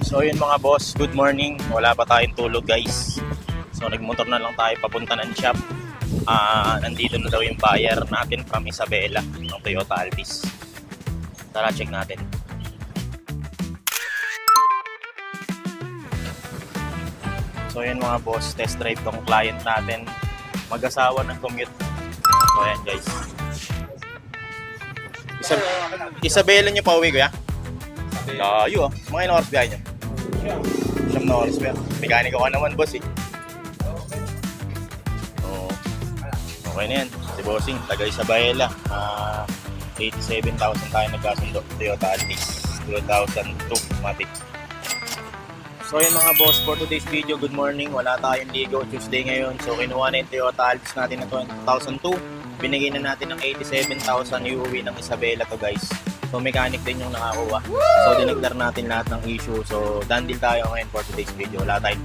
So yun mga boss, good morning. Wala pa tayong tulog guys. So nagmotor na lang tayo papunta ng shop. Nandito na daw yung buyer natin from Isabela ng Toyota Altis. Tara check natin. So yun mga boss, test drive tong client natin. Mag-asawa ng commute. So ayan guys. Isabela nyo pa uwi kuya? Layo ah. Mga ilang oras biyahe nyo? Siyam na oras ba? Mekaniko ka naman boss eh. Oo. Okay na yan. Si Bossing, taga Isabela. 87,000 tayo nagkasundo. Toyota Altis 2002 Matic. So yun mga boss, for today's video, good morning. Wala tayong ligo, Tuesday ngayon. So kinuha na yung Toyota Altis natin na 2002. Binigay na natin ng 87,000, iuwi ng Isabela to guys. So mechanic din yung nakakuha. So diniglar natin lahat ng issue. So done din tayo ngayon for today's video. Wala tayong